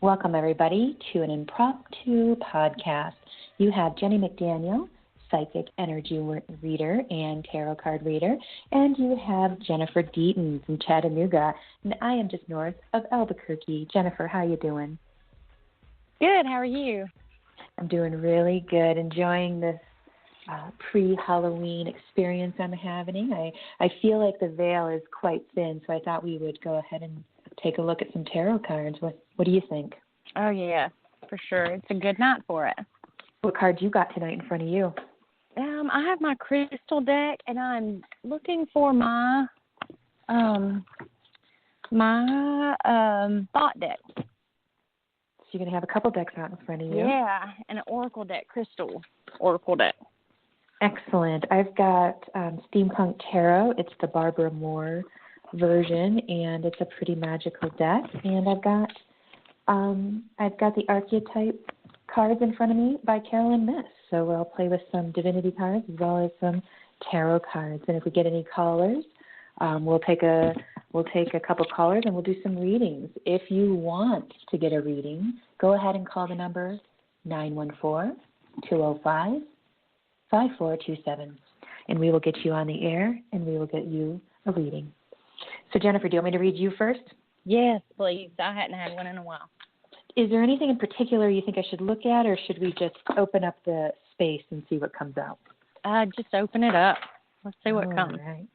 Welcome, everybody, to an impromptu podcast. You have Jennie McDaniel, psychic energy reader and tarot card reader, and you have Jennifer Deaton from Chattanooga, and I am just north of Albuquerque. Jennifer, how you doing? Good. How are you? I'm doing really good, enjoying this pre-Halloween experience I'm having. I feel like the veil is quite thin, so I thought we would go ahead and take a look at some tarot cards. What do you think? Oh, yeah, for sure. It's a good night for it. What cards you got tonight in front of you? I have my crystal deck, and I'm looking for my thought deck. So you're going to have a couple decks out in front of you. Yeah, and an oracle deck, crystal oracle deck. Excellent. I've got Steampunk Tarot. It's the Barbara Moore version, and it's a pretty magical deck. And I've got the Archetype cards in front of me by Carolyn Miss. So I'll play with some divinity cards as well as some tarot cards. And if we get any callers, we'll take a couple callers and we'll do some readings. If you want to get a reading, go ahead and call the number 914-205-5427, and we will get you on the air and we will get you a reading. So Jennifer, do you want me to read you first? Yes, please. I hadn't had one in a while. Is there anything in particular you think I should look at, or should we just open up the space and see what comes out? Just open it up. Let's see what comes. All right.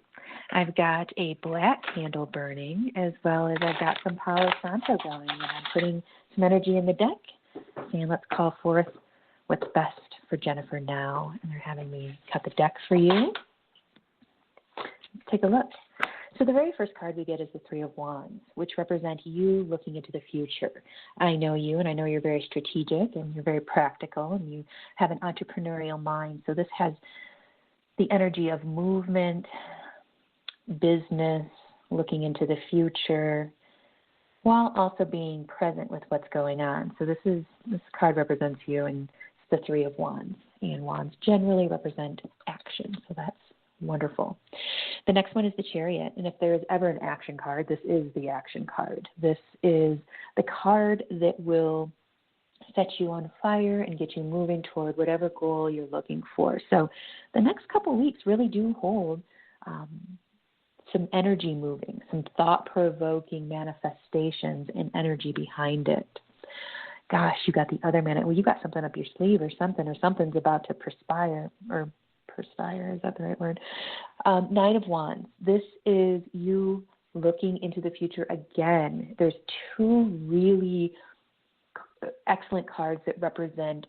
I've got a black candle burning, as well as I've got some Palo Santo going, and I'm putting some energy in the deck. And let's call forth what's best for Jennifer now. And they're having me cut the deck for you. Let's take a look. So the very first card we get is the Three of Wands, which represent you looking into the future. I know you, and I know you're very strategic, and you're very practical, and you have an entrepreneurial mind. So this has the energy of movement, business, looking into the future, while also being present with what's going on. So this card represents you, and it's the Three of Wands. And wands generally represent action, so that's wonderful. The next one is the Chariot, and if there is ever an action card, this is the action card. This is the card that will set you on fire and get you moving toward whatever goal you're looking for. So the next couple weeks really do hold some energy moving, some thought-provoking manifestations and energy behind it. Gosh, you got the other minute. Well, you got something up your sleeve or something's about to perspire, is that the right word? Nine of Wands. This is you looking into the future again. There's two really excellent cards that represent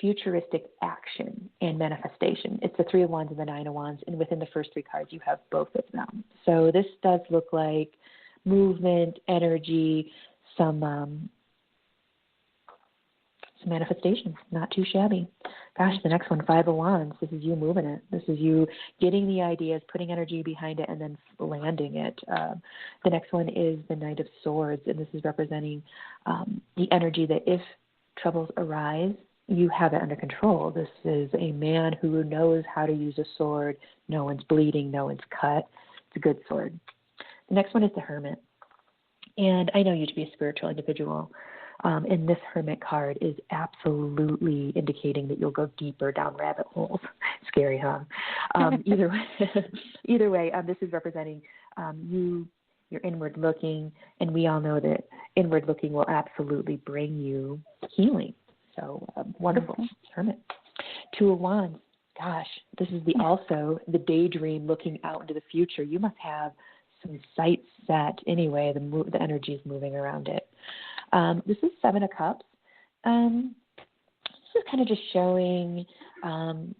futuristic action and manifestation. It's the Three of Wands and the Nine of Wands, and within the first three cards you have both of them. So this does look like movement, energy, some manifestation. Not too shabby. Gosh, the next one, Five of Wands. This is you moving it. This is you getting the ideas, putting energy behind it, and then landing it. The next one is the Knight of Swords, and this is representing the energy that if troubles arise, you have it under control. This is a man who knows how to use a sword. No one's bleeding. No one's cut. It's a good sword. The next one is the Hermit. And I know you to be a spiritual individual. And this Hermit card is absolutely indicating that you'll go deeper down rabbit holes. Scary, huh? Either way, this is representing you're inward looking, and we all know that inward looking will absolutely bring you healing. So wonderful. Hermit. Two of Wands. Gosh, this is also the daydream looking out into the future. You must have some sights set anyway. The energy is moving around it. This is Seven of Cups. This is kind of just showing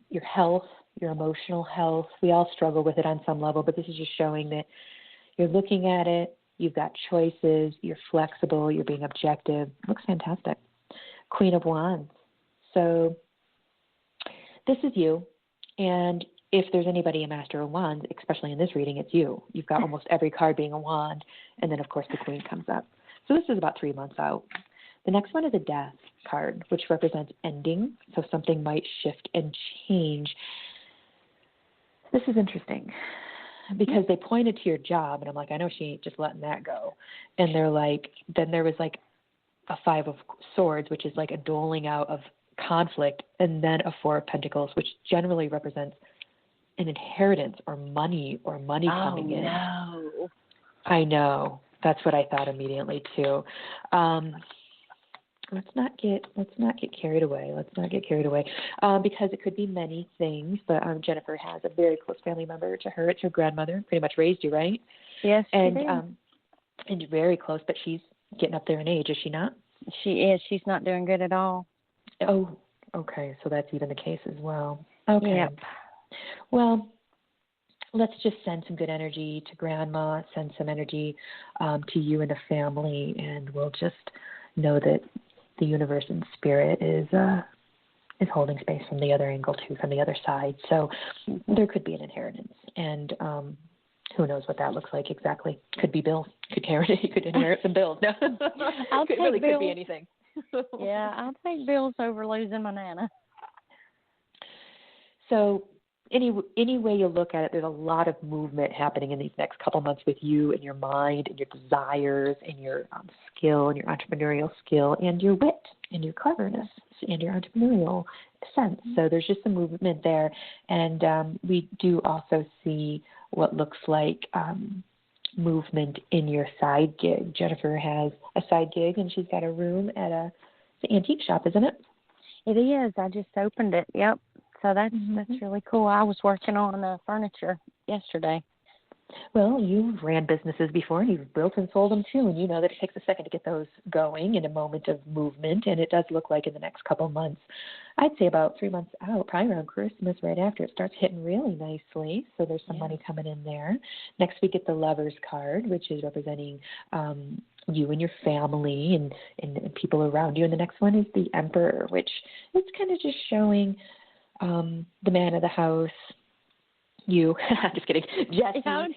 your health, your emotional health. We all struggle with it on some level, but this is just showing that you're looking at it, you've got choices, you're flexible, you're being objective. It looks fantastic. Queen of Wands. So this is you, and if there's anybody a Master of Wands, especially in this reading, it's you. You've got almost every card being a wand, and then, of course, the Queen comes up. So this is about 3 months out. The next one is a Death card, which represents ending, so something might shift and change. This is interesting because they pointed to your job, and I'm like, I know she ain't just letting that go. And they're like, then there was like a Five of Swords, which is like a doling out of conflict, and then a Four of Pentacles, which generally represents an inheritance or money coming in. No. I know. That's what I thought immediately too. Let's not get carried away. Because it could be many things. But Jennifer has a very close family member to her. It's her grandmother. Pretty much raised you, right? Yes, she and did. And very close. But she's getting up there in age, is she not? She is. She's not doing good at all. Oh, okay. So that's even the case as well. Okay. Yep. Well, let's just send some good energy to Grandma. Send some energy to you and the family, and we'll just know that the universe and spirit is holding space from the other angle too, from the other side. So there could be an inheritance, and who knows what that looks like exactly? Could be bills. Could inherit some bills. No, I'll take really bills. could be anything. Yeah, I'll take bills over losing my Nana. So any way you look at it, there's a lot of movement happening in these next couple months with you and your mind and your desires and your skill and your entrepreneurial skill and your wit and your cleverness and your entrepreneurial sense. So there's just some movement there. And we do also see what looks like movement in your side gig. Jennifer has a side gig, and she's got a room at an antique shop, isn't it? It is. I just opened it. Yep. So that's really cool. I was working on furniture yesterday. Well, you've ran businesses before, and you've built and sold them too, and you know that it takes a second to get those going in a moment of movement, and it does look like in the next couple months, I'd say about 3 months out, probably around Christmas, right after, it starts hitting really nicely, so there's some money coming in there. Next we get the Lover's card, which is representing you and your family and people around you, and the next one is the Emperor, which is kind of just showing the man of the house. You. I'm just kidding. Jesse. Oh,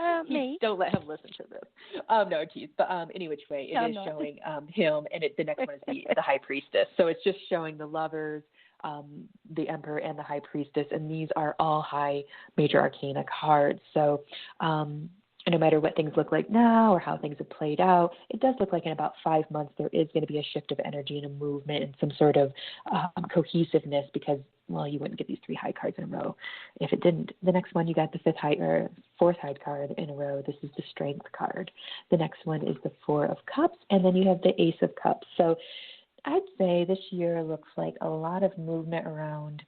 no. Me. Don't let him listen to this. No, geez. But any which way, it is showing him, and the next one is the High Priestess. So it's just showing the Lovers, the Emperor, and the High Priestess, and these are all high major arcana cards. So no matter what things look like now or how things have played out, it does look like in about 5 months there is going to be a shift of energy and a movement and some sort of cohesiveness because, well, you wouldn't get these 3 high cards in a row if it didn't. The next one, you got the 4th high card in a row. This is the Strength card. The next one is the 4 of Cups, and then you have the Ace of Cups. So I'd say this year looks like a lot of movement around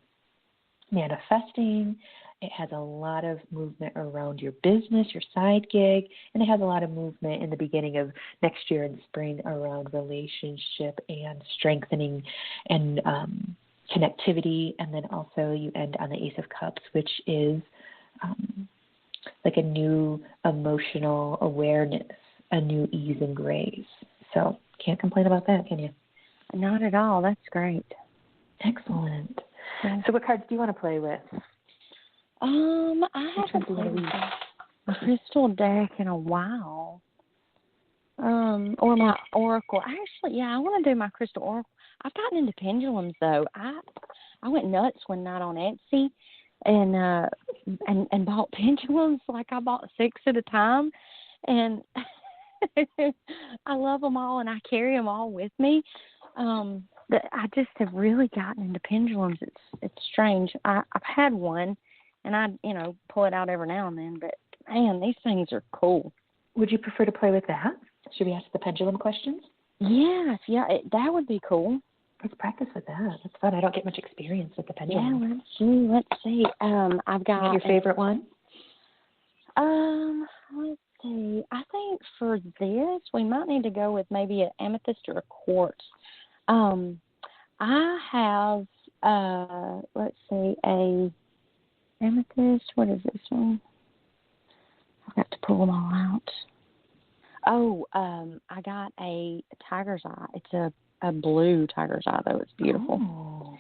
manifesting. It has a lot of movement around your business, your side gig, and it has a lot of movement in the beginning of next year in spring around relationship and strengthening and connectivity. And then also you end on the Ace of Cups, which is like a new emotional awareness, a new ease and grace. So can't complain about that, can you? Not at all. That's great. Excellent. So what cards do you want to play with? I haven't played with a crystal deck in a while. Or my oracle. Actually, I want to do my crystal oracle. I've gotten into pendulums though. I went nuts one night on Etsy and bought pendulums. Like I bought 6 at a time, and I love them all, and I carry them all with me. But I just have really gotten into pendulums. It's strange. I've had one, and I pull it out every now and then. But man, these things are cool. Would you prefer to play with that? Should we ask the pendulum questions? Yes, that would be cool. Let's practice with that. That's fun. I don't get much experience with the pendulum. Yeah, let's see. I've got your favorite one. Let's see. I think for this we might need to go with maybe an amethyst or a quartz. I have let's see, a amethyst. What is this one? I've got to pull them all out. Oh, I got a tiger's eye. It's a blue tiger's eye, though. It's beautiful. Oh.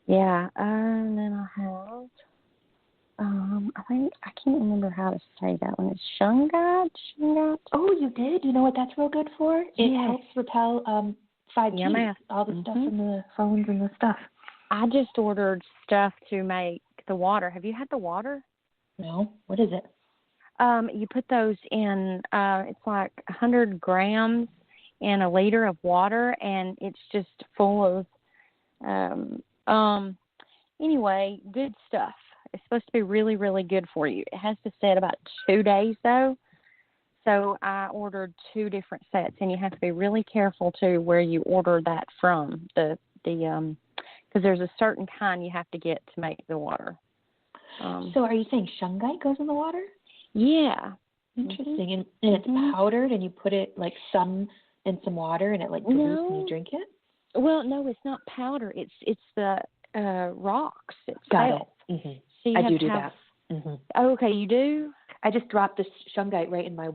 Yeah, and then I have, I think, I can't remember how to say that one. It's Shungat. Oh, you did? You know what that's real good for? It helps repel 5G, all the stuff in the phones and the stuff. I just ordered stuff to make the water. Have you had the water? No. What is it? You put those in, it's like 100 grams in a liter of water, and it's just full of, anyway, good stuff. It's supposed to be really, really good for you. It has to set about 2 days, though. So I ordered 2 different sets, and you have to be really careful, too, where you order that from, because there's a certain kind you have to get to make the water. So are you saying shungite goes in the water? Yeah. Interesting. And it's powdered, and you put it, like, some in some water, and it, like, dilutes and you drink it? Well, no, it's not powder. It's the rocks itself. Got it. Mm-hmm. So I do that. Mm-hmm. Oh, okay, you do? I just drop this shungite right in my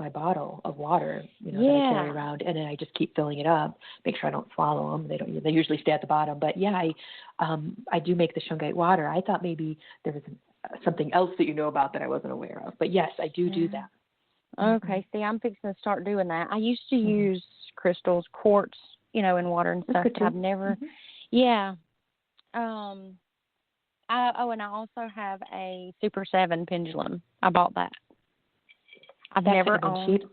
bottle of water, that I carry around, and then I just keep filling it up. Make sure I don't swallow them. They usually stay at the bottom. But yeah, I do make the shungite water. I thought maybe there was something else that you know about that I wasn't aware of. But yes, I do that. Okay. See, I'm fixing to start doing that. I used to use crystals, quartz, in water and stuff. But I've never. Yeah. And I also have a Super 7 pendulum. I bought that. I've never owned.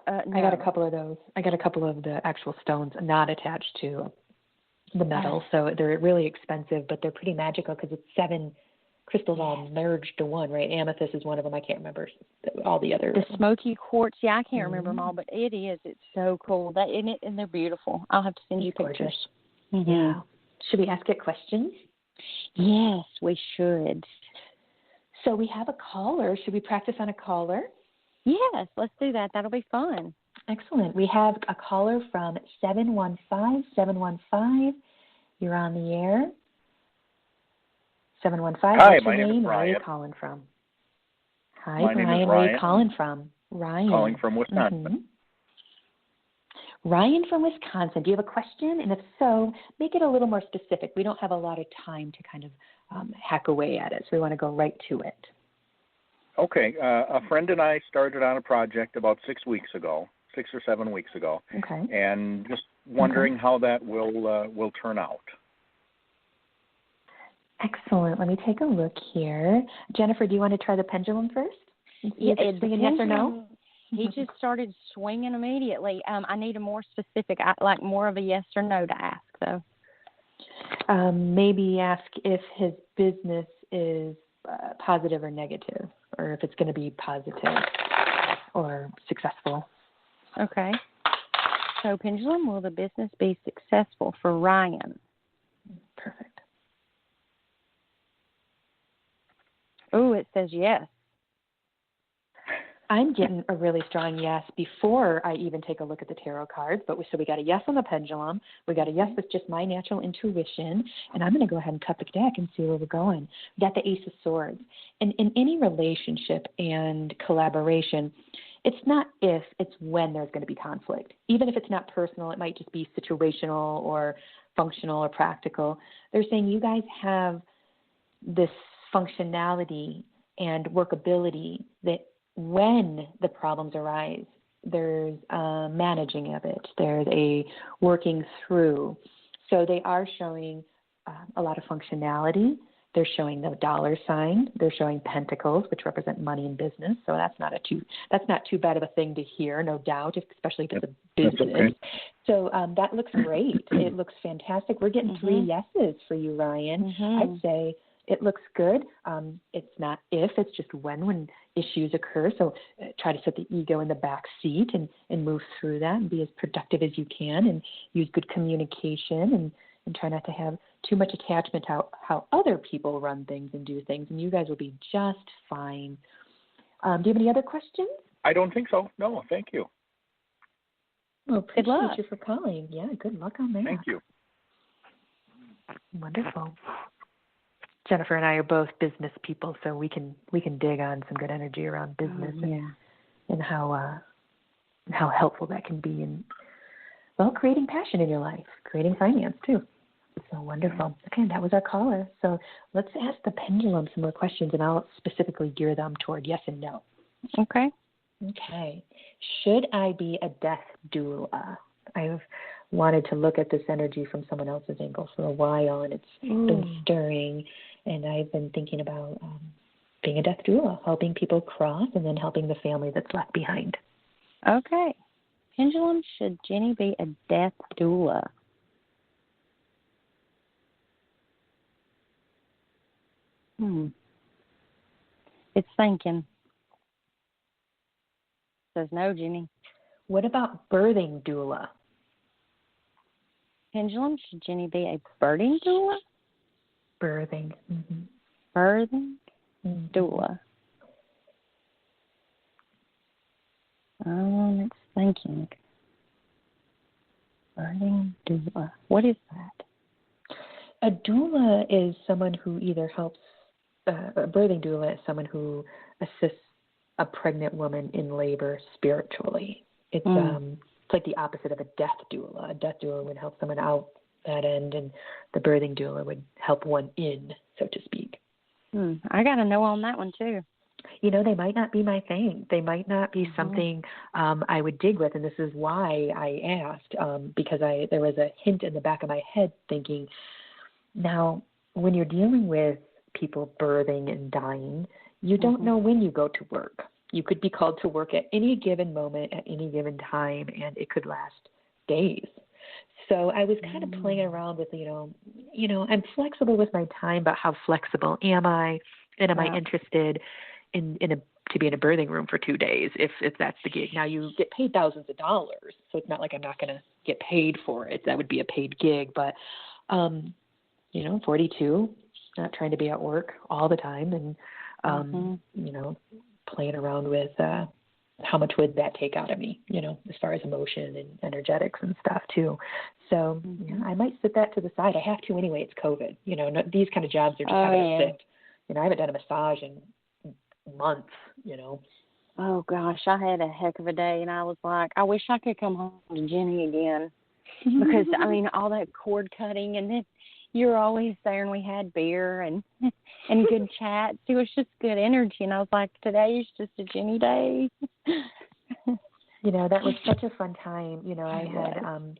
No. I got a couple of those. I got a couple of the actual stones not attached to the metal, so they're really expensive, but they're pretty magical because it's 7 crystals all merged to one, right? Amethyst is one of them. I can't remember all the others. The smoky quartz, yeah, I can't remember them all, but it is. It's so cool. And they're beautiful. I'll have to send you pictures. Mm-hmm. Yeah. Should we ask it questions? Yes, we should. So we have a caller. Should we practice on a caller? Yes, let's do that. That'll be fun. Excellent. We have a caller from 715-715. You're on the air. 715. Hi, what's your my name is name? Ryan. Where are you calling from? Hi, my name is Ryan. Where are you calling from? Ryan. Calling from Wisconsin. Mm-hmm. Ryan from Wisconsin. Do you have a question? And if so, make it a little more specific. We don't have a lot of time to kind of hack away at it, so we want to go right to it. Okay. A friend and I started on a project about 6 weeks ago, 6 or 7 weeks ago. Okay. And just wondering how that will turn out. Excellent. Let me take a look here. Jennifer, do you want to try the pendulum first? Yeah, it's yes or no? He just started swinging immediately. I need a more specific, like more of a yes or no to ask, though. Maybe ask if his business is positive or negative, or if it's going to be positive or successful. Okay. So, pendulum, will the business be successful for Ryan? Perfect. Oh, it says yes. I'm getting a really strong yes before I even take a look at the tarot cards. So we got a yes on the pendulum. We got a yes with just my natural intuition. And I'm going to go ahead and cut the deck and see where we're going. We got the Ace of Swords. And in any relationship and collaboration, it's not if, it's when there's going to be conflict. Even if it's not personal, it might just be situational or functional or practical. They're saying you guys have this functionality and workability that when the problems arise, there's a managing of it. There's a working through. So they are showing a lot of functionality. They're showing the dollar sign. They're showing pentacles, which represent money and business. So that's not too bad of a thing to hear, no doubt, especially if it's a business. Okay. So that looks great. It looks fantastic. We're getting 3 yeses for you, Ryan. I'd say it looks good. It's not if, it's just when issues occur. So try to set the ego in the back seat and move through that and be as productive as you can and use good communication and try not to have too much attachment to how other people run things and do things. And you guys will be just fine. Do you have any other questions? I don't think so. No, thank you. Well, appreciate you for calling. Yeah, good luck on that. Thank you. Wonderful. Jennifer and I are both business people, so we can dig on some good energy around business and how helpful that can be in creating passion in your life, creating finance too. So wonderful. Okay, that was our caller. So let's ask the pendulum some more questions, and I'll specifically gear them toward yes and no. Okay. Okay. Should I be a death doula? I've wanted to look at this energy from someone else's angle for a while, and it's been stirring. And I've been thinking about being a death doula, helping people cross and then helping the family that's left behind. Okay. Pendulum, should Jennie be a death doula? It's thinking. Says no, Jennie. What about birthing doula? Pendulum, should Jennie be a birthing doula? Birthing. Birthing doula. It's thinking. Birthing doula. What is that? A doula is someone who either helps, a birthing doula is someone who assists a pregnant woman in labor spiritually. It's like the opposite of a death doula. A death doula would help someone out that end, and the birthing doula would help one in, so to speak. I got to know on that one, too. You know, they might not be my thing. They might not be something I would dig with, and this is why I asked, because there was a hint in the back of my head thinking, now, when you're dealing with people birthing and dying, you don't know when you go to work. You could be called to work at any given moment, at any given time, and it could last days. So I was kind of playing around with, I'm flexible with my time, but how flexible am I? And am I interested to be in a birthing room for 2 days if that's the gig? Now, you get paid thousands of dollars, so it's not like I'm not going to get paid for it. That would be a paid gig, but 42, not trying to be at work all the time, and playing around with how much would that take out of me, as far as emotion and energetics and stuff too. So I might sit that to the side. I have to anyway. It's COVID. These kind of jobs are just having to sit. I haven't done a massage in months. Oh gosh, I had a heck of a day, and I was like, I wish I could come home to Jennie again, because all that cord cutting, and then you were always there, and we had beer and good chats. It was just good energy, and I was like, today's just a Jennie day. That was such a fun time. I had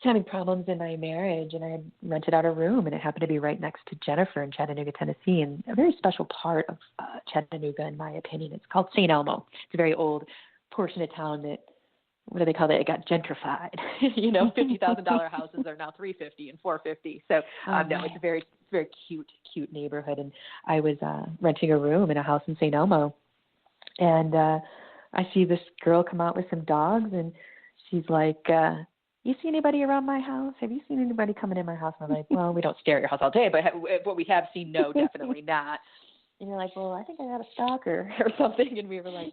having problems in my marriage, and I had rented out a room, and it happened to be right next to Jennifer in Chattanooga, Tennessee, and a very special part of Chattanooga, in my opinion. It's called St. Elmo. It's a very old portion of town that, what do they call it? It got gentrified. $50,000 houses are now $350 and $450. So no, it's a very cute neighborhood. And I was renting a room in a house in St. Elmo, and I see this girl come out with some dogs, and she's like, you see anybody around my house? Have you seen anybody coming in my house? And I'm like, well, we don't stare at your house all day, but what we have seen, no, definitely not. And you're like, well, I think I got a stalker or something. And we were like,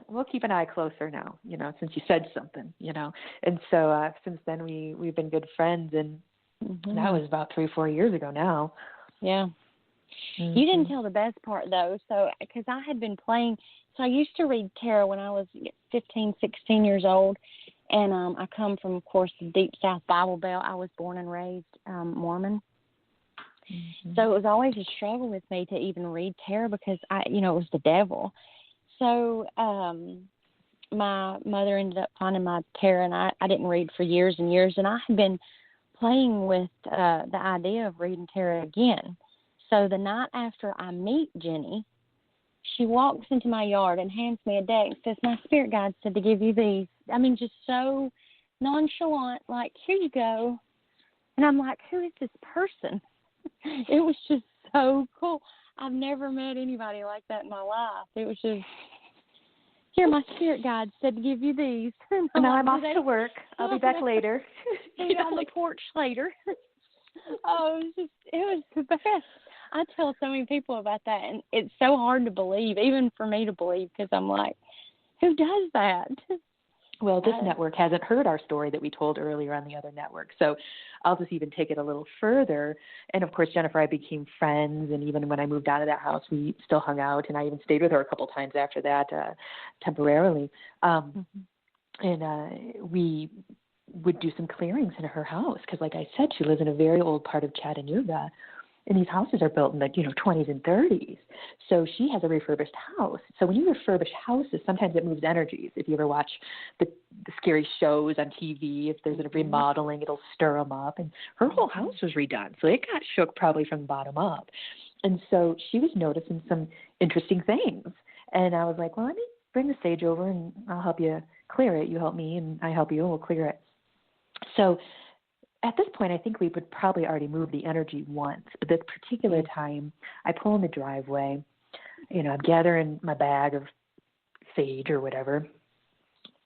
we'll keep an eye closer now, since you said something, And so since then we've been good friends, and that was about 3-4 years ago now. Yeah. You didn't tell the best part, though. So, because I had been playing, so I used to read tarot when I was 15, 16 years old. And I come from, of course, the Deep South Bible Belt. I was born and raised Mormon. So it was always a struggle with me to even read tarot, because it was the devil. So my mother ended up finding my tarot, and I didn't read for years and years. And I had been playing with the idea of reading tarot again. So the night after I meet Jennie, she walks into my yard and hands me a deck and says, my spirit guide said to give you these. Just so nonchalant, like, here you go. And I'm like, who is this person? It was just so cool. I've never met anybody like that in my life. It was just, here, my spirit guide said to give you these. Now I'm off to work. I'll be back later. On the porch later. It was the best. I tell so many people about that, and it's so hard to believe, even for me to believe, because I'm like, who does that? Well, this network hasn't heard our story that we told earlier on the other network, so I'll just even take it a little further. And, of course, Jennifer and I became friends, and even when I moved out of that house, we still hung out, and I even stayed with her a couple times after that temporarily. And we would do some clearings in her house because, like I said, she lives in a very old part of Chattanooga. And these houses are built in the 20s and 30s. So she has a refurbished house. So when you refurbish houses, sometimes it moves energies. If you ever watch the scary shows on TV, if there's a remodeling, it'll stir them up. And her whole house was redone. So it got shook probably from the bottom up. And so she was noticing some interesting things. And I was like, well, let me bring the sage over and I'll help you clear it. You help me, and I help you, and we'll clear it. So at this point, I think we would probably already move the energy once. But this particular time, I pull in the driveway. You know, I'm gathering my bag of sage or whatever,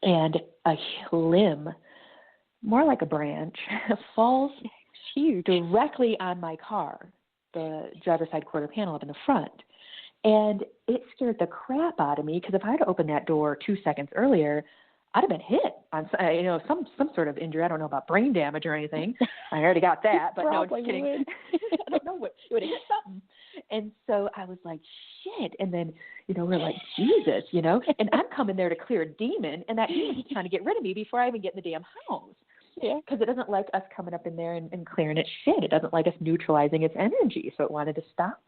and a limb, more like a branch, falls directly on my car, the driver's side quarter panel up in the front. And it scared the crap out of me, because if I had opened that door 2 seconds earlier, I'd have been hit on, you know, some sort of injury. I don't know about brain damage or anything. I already got that, but no, just kidding. I don't know what, it would have hit something. And so I was like, shit. And then, you know, we're like, Jesus, you know, and I'm coming there to clear a demon, and that demon's trying to get rid of me before I even get in the damn house. Yeah, because it doesn't like us coming up in there and clearing its shit. It doesn't like us neutralizing its energy, so it wanted to stop.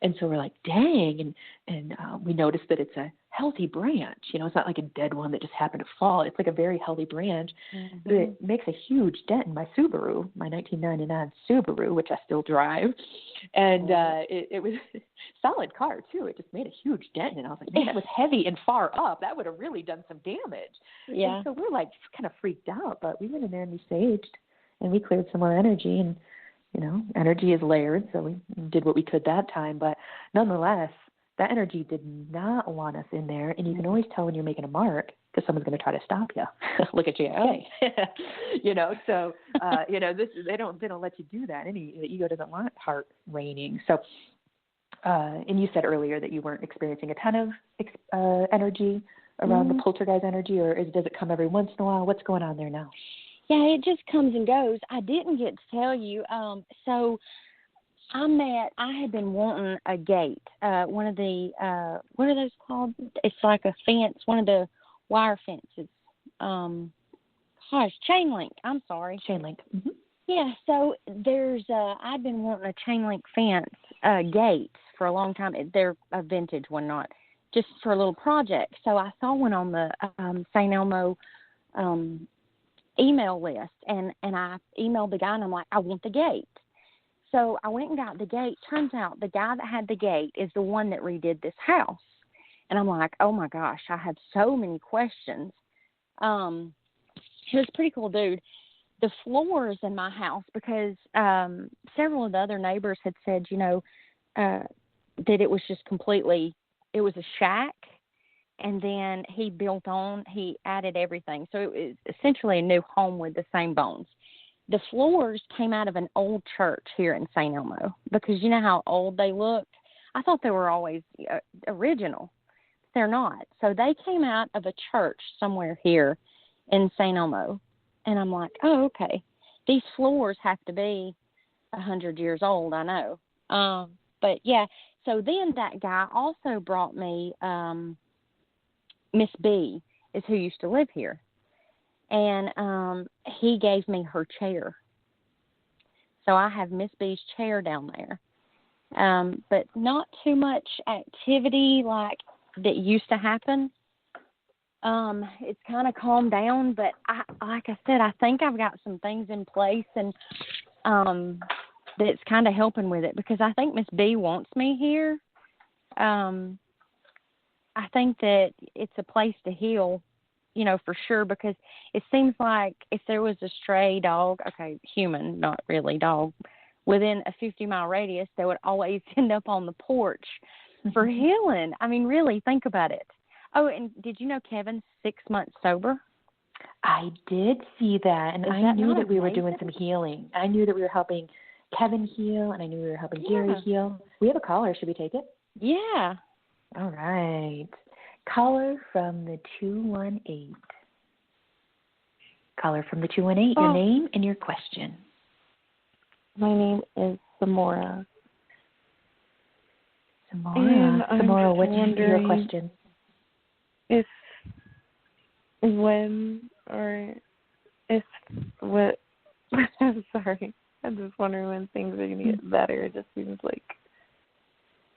And so we're like, dang, and we noticed that it's a healthy branch. You know, it's not like a dead one that just happened to fall. It's like a very healthy branch. Mm-hmm. It makes a huge dent in my Subaru, my 1999 Subaru, which I still drive. And it was a solid car, too. It just made a huge dent. And I was like, man, that was heavy and far up. That would have really done some damage. Yeah. And so we're like kind of freaked out, but we went in there and we saged and we cleared some more energy. And, you know, energy is layered, so we did what we could that time. But nonetheless, that energy did not want us in there. And you can always tell when you're making a mark, because someone's going to try to stop you. Look at JFK. You know, so you know, they don't let you do that. The ego doesn't want heart raining. So, and you said earlier that you weren't experiencing a ton of energy around the poltergeist energy, or does it come every once in a while? What's going on there now? Yeah, it just comes and goes. I didn't get to tell you. So I had been wanting a gate. One of the what are those called? It's like a fence. One of the wire fences. Chain link. I'm sorry. Chain link. Mm-hmm. Yeah. So there's I'd been wanting a chain link fence gate for a long time. They're a vintage one, not just for a little project. So I saw one on the St. Elmo email list, and I emailed the guy, and I'm like, I want the gate. So I went and got the gate. Turns out the guy that had the gate is the one that redid this house. And I'm like, oh, my gosh, I have so many questions. He was a pretty cool dude. The floors in my house, because several of the other neighbors had said, you know, that it was just completely, it was a shack. And then he added everything. So it was essentially a new home with the same bones. The floors came out of an old church here in St. Elmo, because you know how old they look? I thought they were always original. They're not. So they came out of a church somewhere here in St. Elmo. And I'm like, oh, okay. These floors have to be 100 years old, I know. But, yeah, so then that guy also brought me Miss B, is who used to live here. And he gave me her chair. So I have Miss B's chair down there. But not too much activity like that used to happen. It's kind of calmed down, but like I said, I think I've got some things in place, and that's kind of helping with it, because I think Miss B wants me here. I think that it's a place to heal, you know, for sure, because it seems like if there was a stray dog, okay, human, not really dog, within a 50-mile radius, they would always end up on the porch for healing. I mean, really, think about it. Oh, and did you know Kevin's 6 months sober? I did see that, and I knew that we were doing some healing. I knew that we were helping Kevin heal, and I knew we were helping Gary heal. We have a caller. Should we take it? Yeah. All right. Caller from the 218. Caller from the 218. Your name and your question. My name is Samora. Samora, what's your question? If when or if what I'm sorry. I'm just wondering when things are gonna get better. It just seems like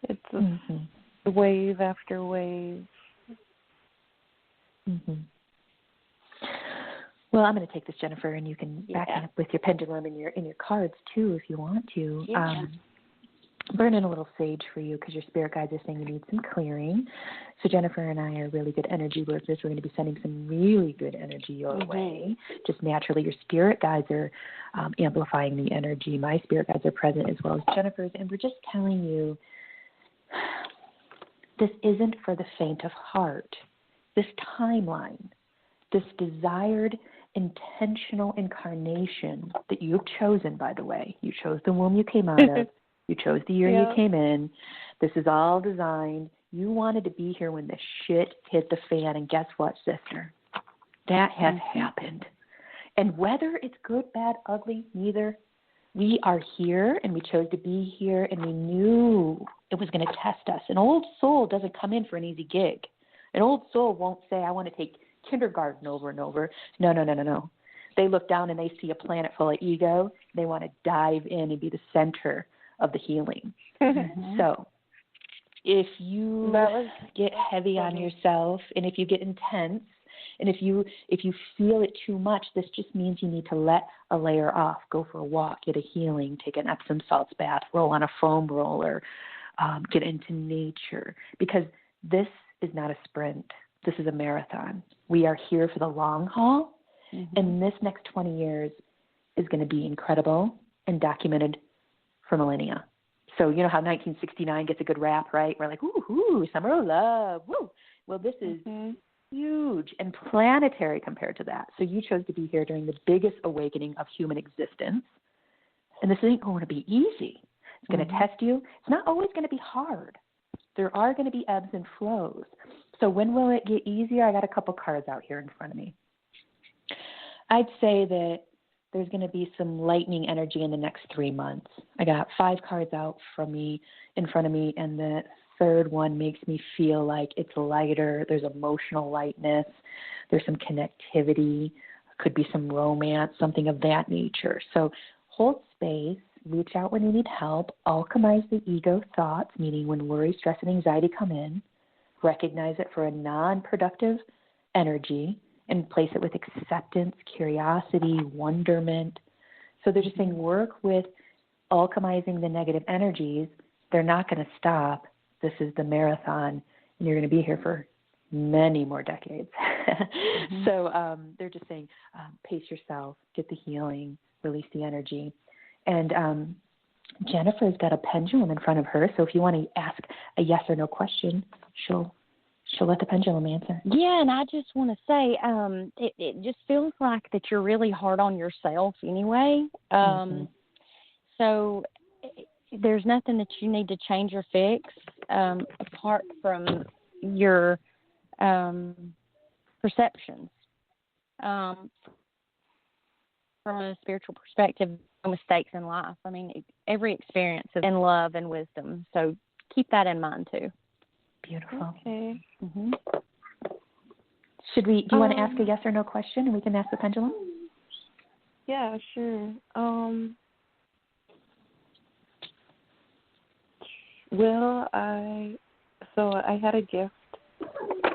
it's a wave after wave. Well, I'm going to take this, Jennifer, and you can back me up with your pendulum and your cards too, if you want to. Yeah. burn in a little sage for you because your spirit guides are saying you need some clearing. So Jennifer and I are really good energy workers. We're going to be sending some really good energy your way. Just naturally, your spirit guides are amplifying the energy. My spirit guides are present as well as Jennifer's. And we're just telling you, this isn't for the faint of heart. This timeline, this desired intentional incarnation that you've chosen, by the way. You chose the womb you came out of. You chose the year you came in. This is all designed. You wanted to be here when the shit hit the fan, and guess what, sister? That has happened. And whether it's good, bad, ugly, neither, we are here, and we chose to be here, and we knew it was going to test us. An old soul doesn't come in for an easy gig. An old soul won't say, I want to take kindergarten over and over. No. They look down and they see a planet full of ego. They want to dive in and be the center of the healing. So if you get heavy on yourself, and if you get intense, and if you feel it too much, this just means you need to let a layer off, go for a walk, get a healing, take an Epsom salts bath, roll on a foam roller, get into nature, because this is not a sprint. This is a marathon. We are here for the long haul, and this next 20 years is going to be incredible and documented for millennia. So you know how 1969 gets a good rap, right? We're like, ooh, summer of love, woo. Well, this is huge and planetary compared to that. So you chose to be here during the biggest awakening of human existence. And this ain't going to be easy. It's going to test you. It's not always going to be hard. There are going to be ebbs and flows. So when will it get easier? I got a couple cards out here in front of me. I'd say that there's going to be some lightning energy in the next 3 months. I got 5 cards out in front of me, and the third one makes me feel like it's lighter. There's emotional lightness. There's some connectivity. Could be some romance, something of that nature. So hold space. Reach out when you need help. Alchemize the ego thoughts, meaning when worry, stress, and anxiety come in. Recognize it for a non-productive energy and place it with acceptance, curiosity, wonderment. So they're just saying work with alchemizing the negative energies. They're not going to stop. This is the marathon, and you're going to be here for many more decades. So they're just saying pace yourself, get the healing, release the energy. And Jennifer's got a pendulum in front of her, so if you want to ask a yes or no question, she'll let the pendulum answer. Yeah, and I just want to say, it just feels like that you're really hard on yourself anyway. So there's nothing that you need to change or fix apart from your perceptions. From a spiritual perspective, no mistakes in life. I mean, every experience is in love and wisdom. So keep that in mind too. Beautiful. Okay. Do you want to ask a yes or no question, and we can ask the pendulum? Yeah, sure. I had a gift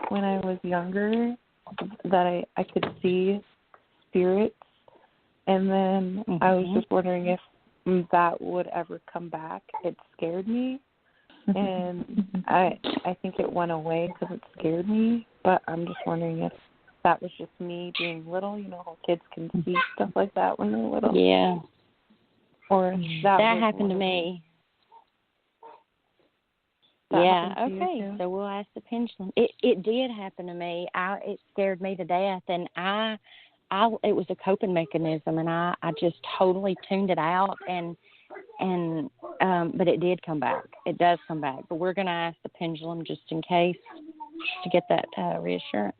when I was younger that I could see spirits, and then I was just wondering if that would ever come back. It scared me, and I think it went away because it scared me, but I'm just wondering if that was just me being little. You know how kids can see stuff like that when they're little. Yeah. Or that happened to me. Yeah, okay. So we'll ask the pendulum. It did happen to me. It scared me to death, and it was a coping mechanism, and I just totally tuned it out, but it did come back. It does come back, but we're going to ask the pendulum just in case to get that reassurance.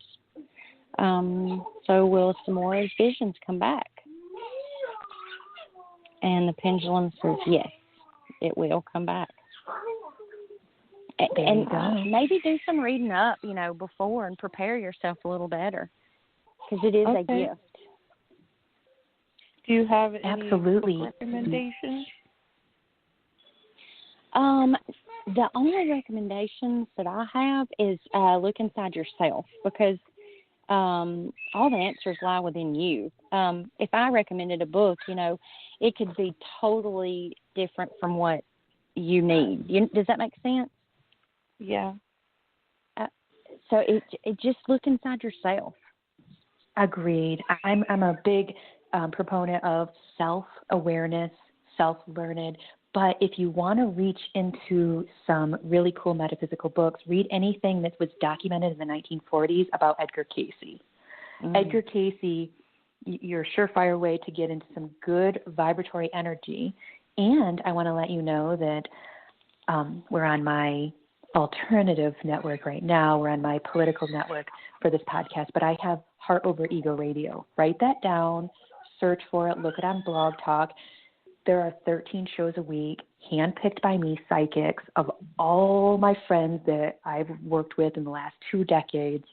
So will some more visions come back? And the pendulum says yes, it will come back. And maybe do some reading up, before and prepare yourself a little better, because it is a gift. Do you have any recommendations? The only recommendations that I have is look inside yourself, because all the answers lie within you. If I recommended a book, it could be totally different from what you need. Does that make sense? Yeah. So it just look inside yourself. Agreed. I'm a big proponent of self-awareness, self-learned. But if you want to reach into some really cool metaphysical books, read anything that was documented in the 1940s about Edgar Cayce. Edgar Cayce, your surefire way to get into some good vibratory energy. And I want to let you know that we're on my alternative network right now. We're on my political network for this podcast, but I have Heart Over Ego Radio. Write that down, search for it, look it on Blog Talk. There are 13 shows a week, handpicked by me, psychics, of all my friends that I've worked with in the last 2 decades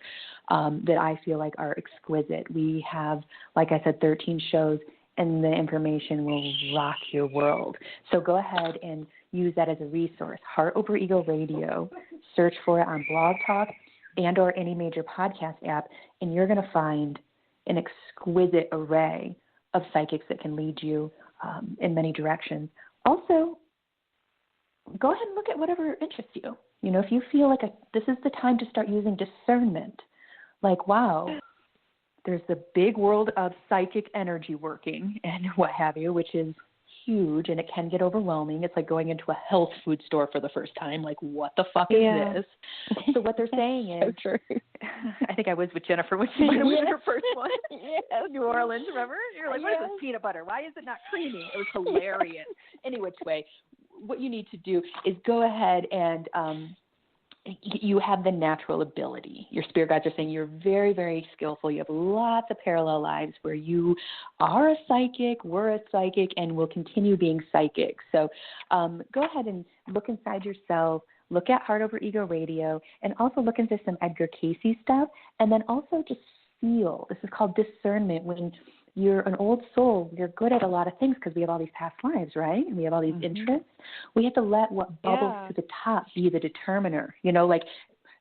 that I feel like are exquisite. We have, like I said, 13 shows, and the information will rock your world. So go ahead and use that as a resource. Heart Over Ego Radio. Search for it on Blog Talk and or any major podcast app, and you're going to find an exquisite array of psychics that can lead you in many directions. Also, go ahead and look at whatever interests you. You know, if you feel like this is the time to start using discernment, like, wow, there's the big world of psychic energy working and what have you, which is huge, and it can get overwhelming. It's like going into a health food store for the first time. Like, what the fuck is this? So what they're saying is, so true. I think I was with Jennifer when she went with her first one. Yes. New Orleans, remember? You're like, what is this peanut butter? Why is it not creamy? It was hilarious. Any which way, what you need to do is go ahead and you have the natural ability. Your spirit guides are saying you're very, very skillful. You have lots of parallel lives where you are a psychic, were a psychic, and will continue being psychic. So go ahead and look inside yourself, look at Heart Over Ego Radio, and also look into some Edgar Cayce stuff, and then also just feel. This is called discernment. When you're an old soul, you're good at a lot of things because we have all these past lives, right? And we have all these interests. We have to let what bubbles to the top be the determiner. You know, like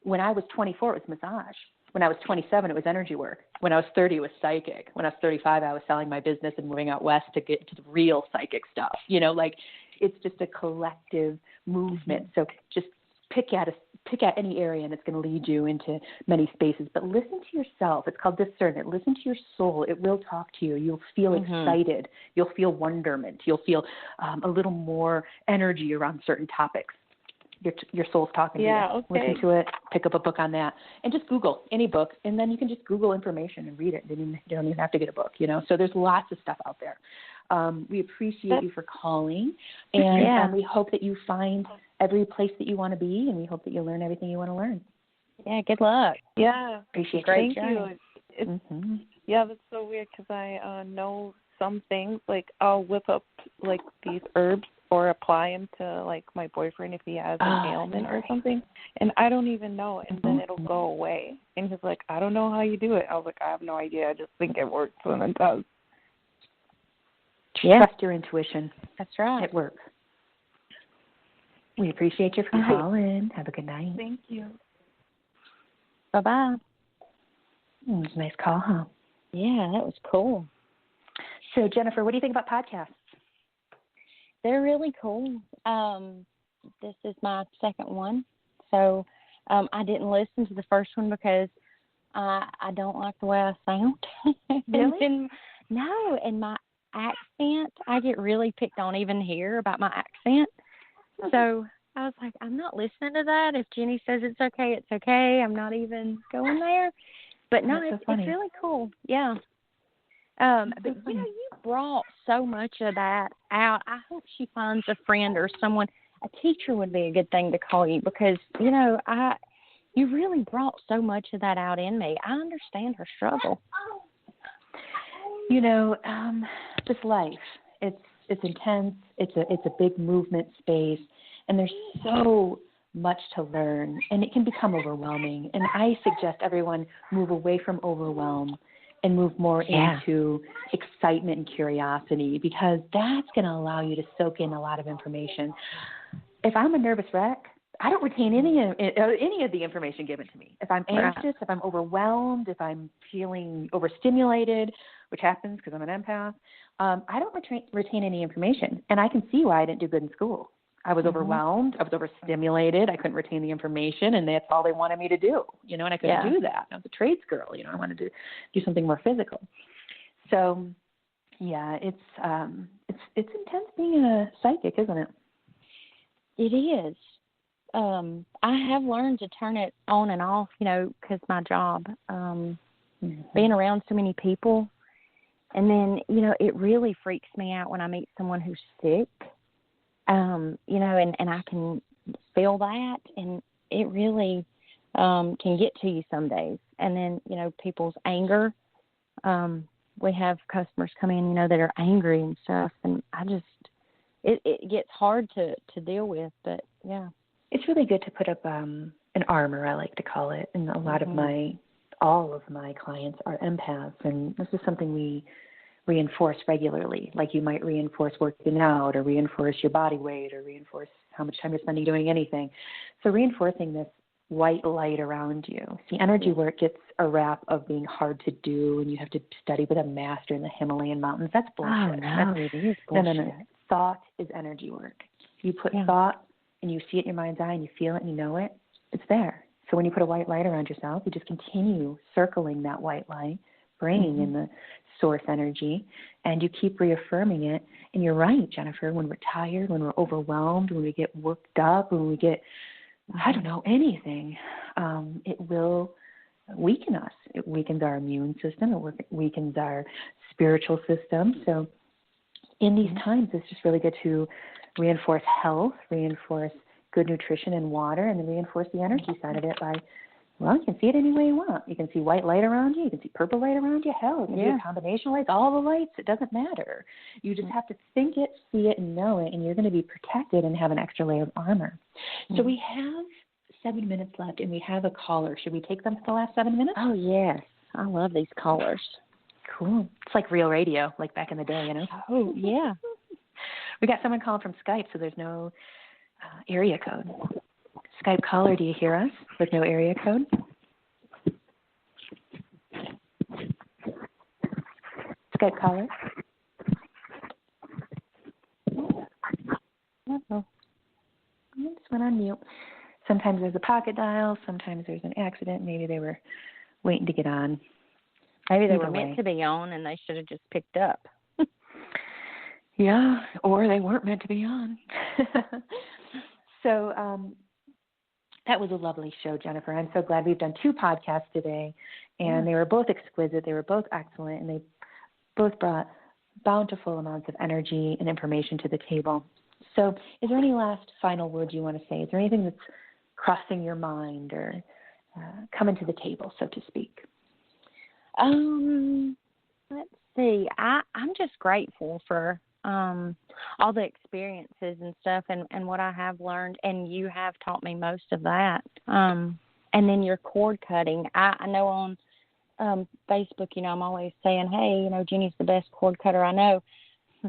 when I was 24, it was massage. When I was 27, it was energy work. When I was 30, it was psychic. When I was 35, I was selling my business and moving out west to get to the real psychic stuff. You know, like it's just a collective movement. So just pick at any area, and it's going to lead you into many spaces. But listen to yourself. It's called discernment. Listen to your soul. It will talk to you. You'll feel excited. You'll feel wonderment. You'll feel a little more energy around certain topics. Your soul's talking to you. Okay. Listen to it. Pick up a book on that. And just Google any book, and then you can just Google information and read it. You don't even have to get a book, you know. So there's lots of stuff out there. We appreciate you for calling, and we hope that you find every place that you want to be, and we hope that you learn everything you want to learn. Yeah, good luck. Yeah. Appreciate Thank you. Yeah, that's so weird because I know some things. Like, I'll whip up, like, these herbs or apply them to, like, my boyfriend if he has an ailment or something, and I don't even know, and then it'll go away. And he's like, I don't know how you do it. I was like, I have no idea. I just think it works, and it does. Yeah. Trust your intuition. That's right. It works. We appreciate you for calling. Have a good night. Thank you. Bye-bye. It was a nice call, huh? Yeah, that was cool. So, Jennifer, what do you think about podcasts? They're really cool. This is my second one. So I didn't listen to the first one because I don't like the way I sound. Really? No, and my accent, I get really picked on even here about my accent. So I was like, I'm not listening to that. If Jennie says it's okay, it's okay. I'm not even going there. But no, it's really cool. Yeah. But, you know, you brought so much of that out. I hope she finds a friend or someone. A teacher would be a good thing to call you because, you know, you really brought so much of that out in me. I understand her struggle. You know, this life, it's intense. It's a big movement space, and there's so much to learn, and it can become overwhelming. And I suggest everyone move away from overwhelm and move more into excitement and curiosity, because that's going to allow you to soak in a lot of information. If I'm a nervous wreck, I don't retain any of the information given to me. If I'm anxious, if I'm overwhelmed, if I'm feeling overstimulated, which happens because I'm an empath, I don't retain any information. And I can see why I didn't do good in school. I was overwhelmed. I was overstimulated. I couldn't retain the information, and that's all they wanted me to do, and I couldn't do that. I was a trades girl, I wanted to do something more physical. So, yeah, it's intense being a psychic, isn't it? It is. I have learned to turn it on and off, because my job, being around so many people. And then, it really freaks me out when I meet someone who's sick, and I can feel that. And it really can get to you some days. And then, people's anger. We have customers come in, that are angry and stuff. And it gets hard to deal with. But, yeah. It's really good to put up an armor, I like to call it. And all of my clients are empaths, and this is something we reinforce regularly. Like you might reinforce working out, or reinforce your body weight, or reinforce how much time you're spending doing anything. So reinforcing this white light around you. See, energy work gets a rap of being hard to do, and you have to study with a master in the Himalayan mountains. That's bullshit. Oh, no, it is bullshit. No. Thought is energy work. If you put thought and you see it in your mind's eye and you feel it and you know it, it's there. So when you put a white light around yourself, you just continue circling that white light, bringing in the source energy, and you keep reaffirming it. And you're right, Jennifer, when we're tired, when we're overwhelmed, when we get worked up, when we get, anything, it will weaken us. It weakens our immune system. It weakens our spiritual system. So in these times, it's just really good to reinforce health, reinforce good nutrition and water, and then reinforce the energy side of it by, you can see it any way you want. You can see white light around you. You can see purple light around you. Hell, you can do a combination of lights, all the lights. It doesn't matter. You just have to think it, see it, and know it, and you're going to be protected and have an extra layer of armor. So we have 7 minutes left, and we have a caller. Should we take them for the last 7 minutes? Oh, yes. I love these callers. Cool. It's like real radio, like back in the day, Oh, yeah. We got someone calling from Skype, so there's no area code. Skype caller, do you hear us? With no area code? Skype caller? Uh-oh. Just went on mute. Sometimes there's a pocket dial. Sometimes there's an accident. Maybe they were waiting to get on. Maybe they were meant to be on, and they should have just picked up. Yeah, or they weren't meant to be on. So that was a lovely show, Jennifer. I'm so glad we've done 2 podcasts today, and they were both exquisite. They were both excellent, and they both brought bountiful amounts of energy and information to the table. So is there any last final words you want to say? Is there anything that's crossing your mind or coming to the table, so to speak? Let's see. I'm just grateful for all the experiences and stuff and what I have learned, and you have taught me most of that. And then your cord cutting. I know on Facebook, I'm always saying, hey, Jennie's the best cord cutter I know.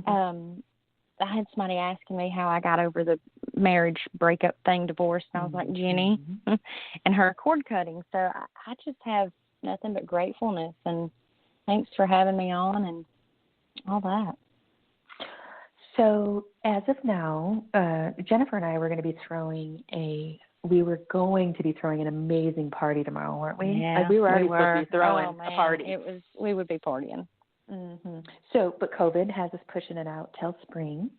I had somebody asking me how I got over the marriage breakup thing, divorce, and I was like, Jennie and her cord cutting. So I just have nothing but gratefulness, and thanks for having me on and all that. So as of now, Jennifer and I were going to be throwing an amazing party tomorrow, weren't we? Yeah, we were already supposed to be throwing a party. We would be partying. So, but COVID has us pushing it out till spring.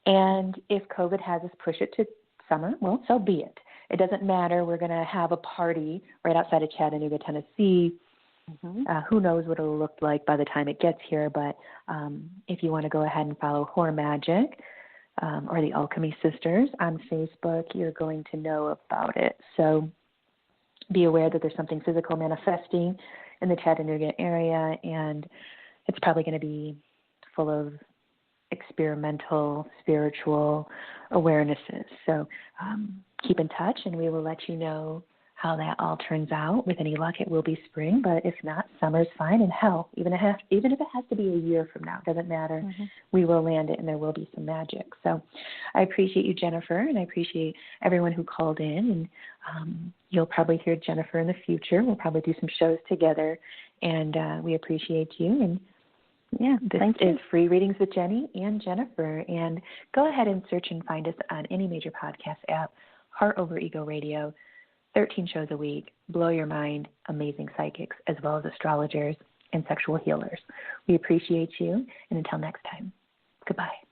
And if COVID has us push it to summer, well, so be it. It doesn't matter. We're going to have a party right outside of Chattanooga, Tennessee. Who knows what it'll look like by the time it gets here, but if you want to go ahead and follow Horror Magic or the Alchemy Sisters on Facebook, you're going to know about it. So be aware that there's something physical manifesting in the Chattanooga area, and it's probably going to be full of experimental, spiritual awarenesses. So keep in touch, and we will let you know how that all turns out. With any luck, it will be spring, but if not, summer's fine. And hell, even if it has to be a year from now, it doesn't matter. We will land it, and there will be some magic. So I appreciate you, Jennifer, and I appreciate everyone who called in. And you'll probably hear Jennifer in the future. We'll probably do some shows together, and we appreciate you. And Yeah, This thank is you. Free Readings with Jennie and Jennifer. And go ahead and search and find us on any major podcast app, Heart Over Ego Radio, 13 shows a week, blow your mind, amazing psychics, as well as astrologers and sexual healers. We appreciate you. And until next time, goodbye.